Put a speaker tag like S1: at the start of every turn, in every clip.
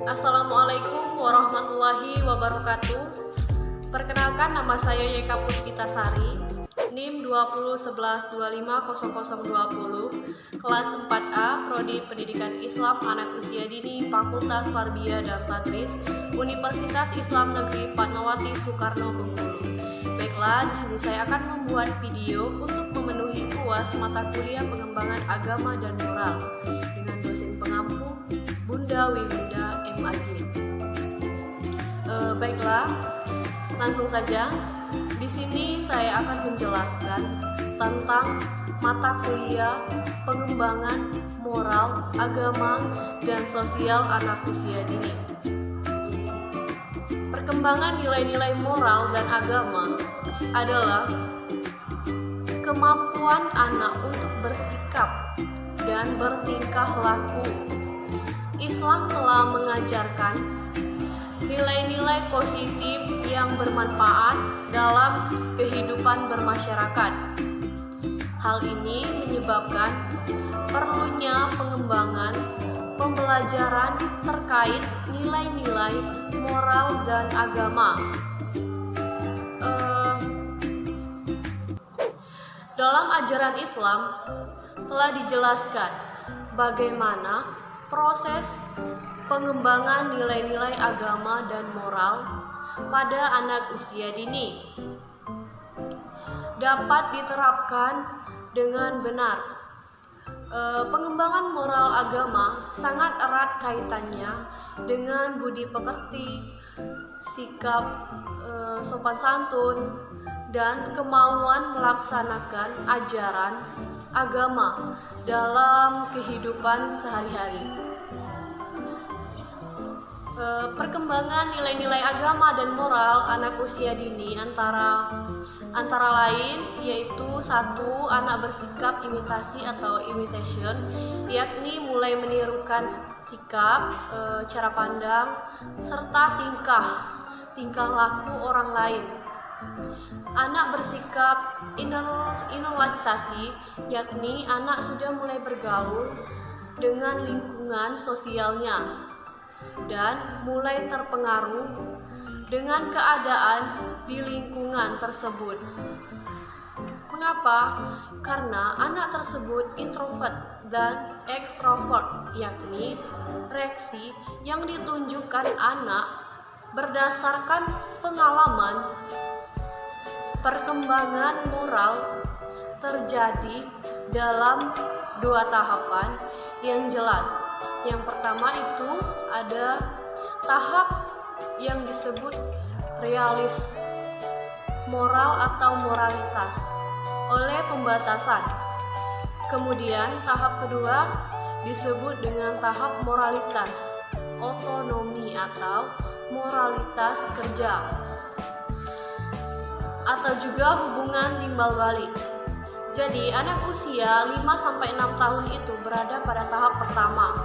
S1: Assalamualaikum warahmatullahi wabarakatuh. Perkenalkan, nama saya Yeka Puspitasari, NIM 2011250020, kelas 4A, Prodi Pendidikan Islam Anak Usia Dini, Fakultas Tarbiyah dan Tadris, Universitas Islam Negeri Fatmawati Soekarno Bengkulu. Baiklah, di sini saya akan membuat video untuk memenuhi UAS mata kuliah pengembangan agama dan moral dengan dosen pengampu Bunda Wibunda MAG. Baiklah, langsung saja. Di sini saya akan menjelaskan tentang mata kuliah pengembangan moral, agama, dan sosial anak usia dini. Perkembangan nilai-nilai moral dan agama adalah kemampuan anak untuk bersikap dan bertingkah laku. Islam telah mengajarkan nilai-nilai positif yang bermanfaat dalam kehidupan bermasyarakat. Hal ini menyebabkan perlunya pengembangan pembelajaran terkait nilai-nilai moral dan agama. Dalam ajaran Islam telah dijelaskan bagaimana proses pengembangan nilai-nilai agama dan moral pada anak usia dini dapat diterapkan dengan benar. Pengembangan moral agama sangat erat kaitannya dengan budi pekerti, sikap sopan santun, dan kemauan melaksanakan ajaran agama dalam kehidupan sehari-hari. Perkembangan nilai-nilai agama dan moral anak usia dini antara lain yaitu: 1. Anak bersikap imitasi atau imitation, yakni mulai menirukan sikap, cara pandang, serta tingkah laku orang lain. Anak bersikap ineralisasi, yakni anak sudah mulai bergaul dengan lingkungan sosialnya dan mulai terpengaruh dengan keadaan di lingkungan tersebut. Mengapa? Karena anak tersebut introvert dan extrovert, yakni reaksi yang ditunjukkan anak berdasarkan pengalaman. Perkembangan moral terjadi dalam 2 tahapan yang jelas. Yang pertama itu ada tahap yang disebut realis moral atau moralitas oleh pembatasan. Kemudian tahap kedua disebut dengan tahap moralitas otonomi atau moralitas kerja, atau juga hubungan timbal balik. Jadi anak usia 5-6 tahun itu berada pada tahap pertama,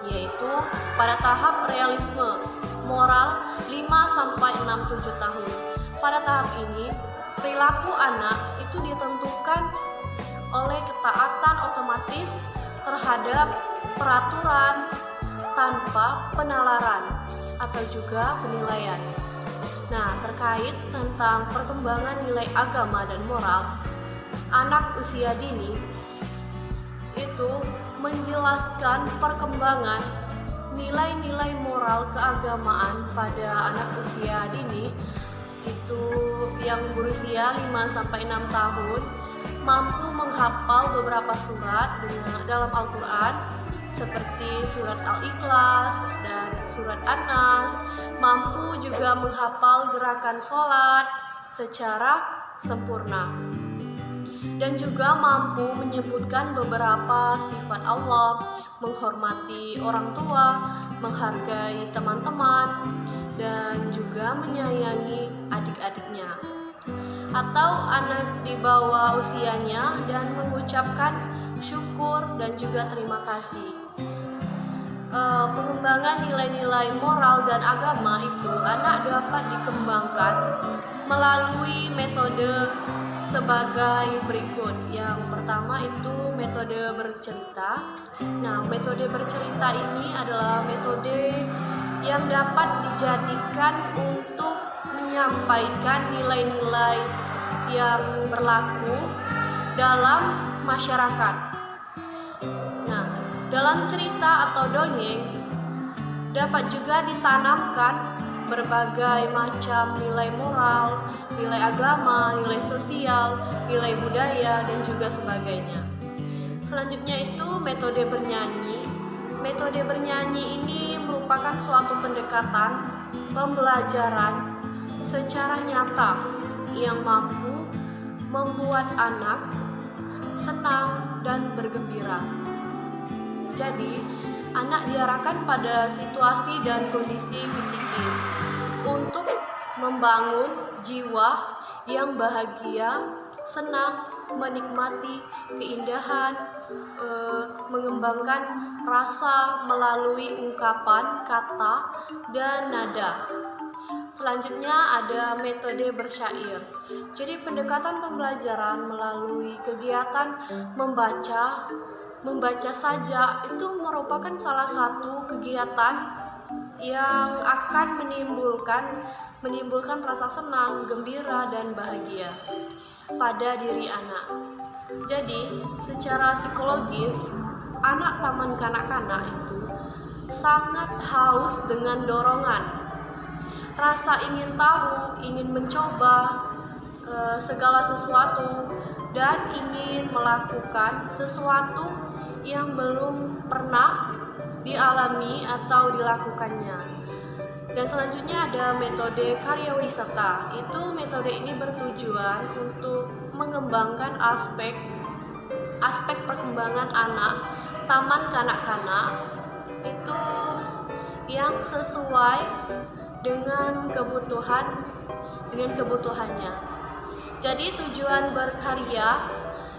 S1: yaitu pada tahap realisme moral 5-6-7 tahun. Pada tahap ini, perilaku anak itu ditentukan oleh ketaatan otomatis terhadap peraturan tanpa penalaran atau juga penilaian. Nah, terkait tentang perkembangan nilai agama dan moral anak usia dini itu menjelaskan perkembangan nilai-nilai moral keagamaan pada anak usia dini itu yang berusia 5-6 tahun mampu menghafal beberapa surat dalam Al-Quran seperti surat Al-Ikhlas dan surat An-Nas, mampu juga menghafal gerakan sholat secara sempurna, dan juga mampu menyebutkan beberapa sifat Allah, menghormati orang tua, menghargai teman-teman, dan juga menyayangi adik-adiknya atau anak di bawah usianya, dan mengucapkan syukur dan juga terima kasih. Pengembangan nilai-nilai moral dan agama itu anak dapat dikembangkan melalui metode sebagai berikut. Yang pertama itu metode bercerita. Nah, metode bercerita ini adalah metode yang dapat dijadikan untuk menyampaikan nilai-nilai yang berlaku dalam masyarakat. Nah, dalam cerita atau dongeng dapat juga ditanamkan berbagai macam nilai moral, nilai agama, nilai sosial, nilai budaya, dan juga sebagainya. Selanjutnya itu metode bernyanyi. Metode bernyanyi ini merupakan suatu pendekatan pembelajaran secara nyata yang mampu membuat anak senang dan bergembira. Jadi, anak diarahkan pada situasi dan kondisi psikis untuk membangun jiwa yang bahagia, senang, menikmati keindahan, mengembangkan rasa melalui ungkapan, kata, dan nada. Selanjutnya ada metode bersyair. Jadi pendekatan pembelajaran melalui kegiatan membaca saja itu merupakan salah satu kegiatan yang akan menimbulkan rasa senang, gembira, dan bahagia pada diri anak. Jadi, secara psikologis, anak taman kanak-kanak itu sangat haus dengan dorongan, rasa ingin tahu, ingin mencoba segala sesuatu, dan ingin melakukan sesuatu yang belum pernah dialami atau dilakukannya. Dan selanjutnya ada metode karya wisata. Itu metode ini bertujuan untuk mengembangkan aspek perkembangan anak taman kanak-kanak itu yang sesuai dengan kebutuhannya. Jadi tujuan berkarya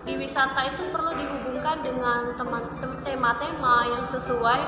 S1: di wisata itu perlu dihubungkan dengan tema-tema yang sesuai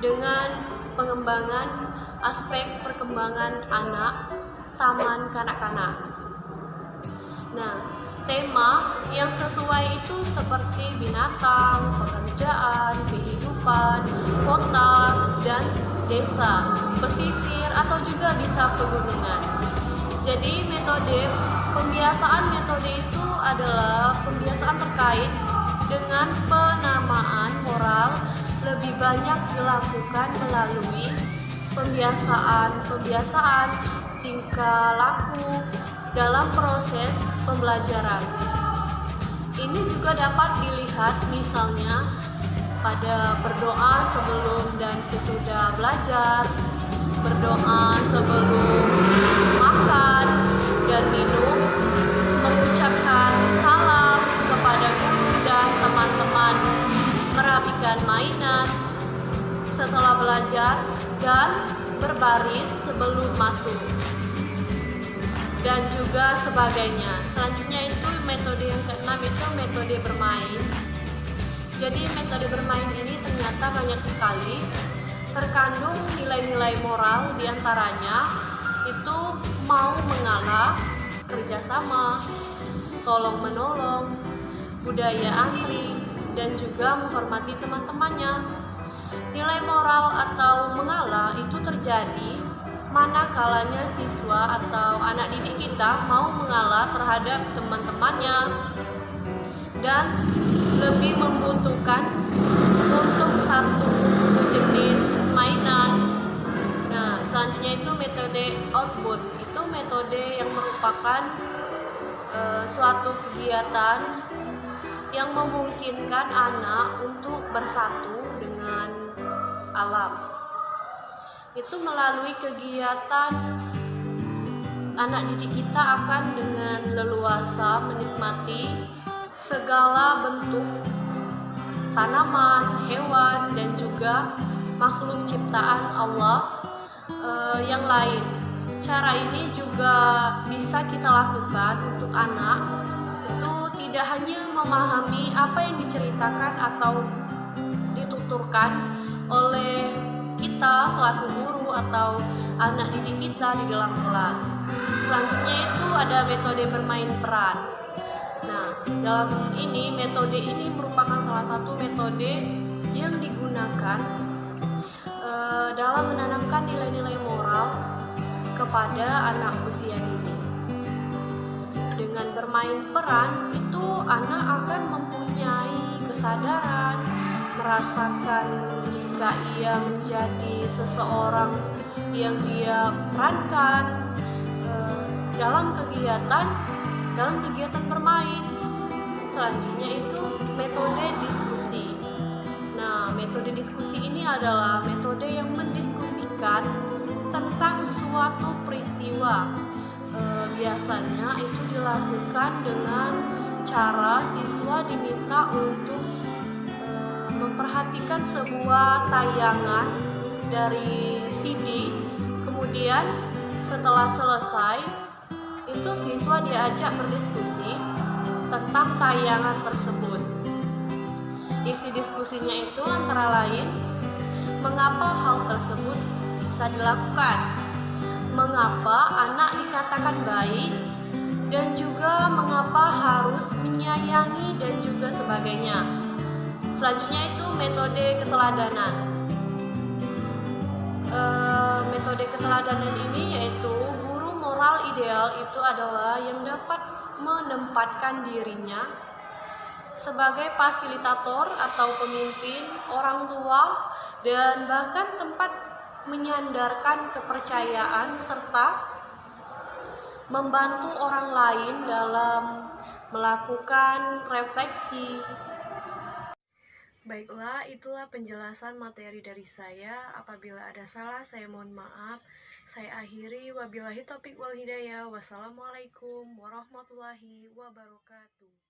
S1: dengan pengembangan aspek perkembangan anak taman kanak-kanak. Nah, tema yang sesuai itu seperti binatang, pekerjaan, kehidupan, kota, dan desa, pesisir, atau juga bisa pegunungan. Jadi metode itu adalah pembiasaan terkait dengan penamaan moral lebih banyak dilakukan melalui pembiasaan tingkah laku dalam proses pembelajaran. Ini juga dapat dilihat misalnya pada berdoa sebelum dan sesudah belajar, berdoa sebelum makan dan minum, mengucapkan salam kepada guru dan teman-teman, merapikan mainan setelah belajar, dan berbaris sebelum masuk, dan juga sebagainya. Selanjutnya itu metode yang keenam, itu metode bermain. Jadi metode bermain ini ternyata banyak sekali terkandung nilai-nilai moral, diantaranya itu mau mengalah, kerjasama, tolong menolong, budaya antri, dan juga menghormati teman-temannya. Nilai moral atau mengalah itu terjadi manakalanya siswa atau anak didik kita mau mengalah terhadap teman-temannya dan lebih membutuhkan untuk satu jenis mainan. Nah, selanjutnya itu metode output. Itu metode yang merupakan suatu kegiatan yang memungkinkan anak untuk bersatu dengan alam. Itu melalui kegiatan anak didik kita akan dengan leluasa menikmati segala bentuk tanaman, hewan, dan juga makhluk ciptaan Allah yang lain. Cara ini juga bisa kita lakukan untuk anak itu tidak hanya memahami apa yang diceritakan atau dituturkan oleh kita selaku guru atau anak didik kita di dalam kelas. Selanjutnya itu ada metode bermain peran. Nah, dalam metode ini merupakan salah satu metode yang digunakan dalam menanamkan nilai-nilai moral kepada anak usia dini. Dengan bermain peran itu anak akan mempunyai kesadaran, merasakan jika ia menjadi seseorang yang dia perankan dalam kegiatan bermain. Selanjutnya itu metode diskusi. Nah, metode diskusi ini adalah metode yang mendiskusikan tentang suatu peristiwa. Biasanya itu dilakukan dengan cara siswa diminta untuk memperhatikan sebuah tayangan dari CD. Kemudian setelah selesai, itu siswa diajak berdiskusi tentang tayangan tersebut. Isi diskusinya itu antara lain, mengapa hal tersebut bisa dilakukan, mengapa anak dikatakan baik, dan juga mengapa harus menyayangi dan juga sebagainya. Selanjutnya itu metode keteladanan. Metode keteladanan ini yaitu guru moral ideal itu adalah yang dapat menempatkan dirinya sebagai fasilitator atau pemimpin, orang tua, dan bahkan tempat menyandarkan kepercayaan serta membantu orang lain dalam melakukan refleksi. Baiklah, itulah penjelasan materi dari saya. Apabila ada salah, saya mohon maaf. Saya akhiri, wabillahi taufiq wal hidayah. Wassalamualaikum warahmatullahi wabarakatuh.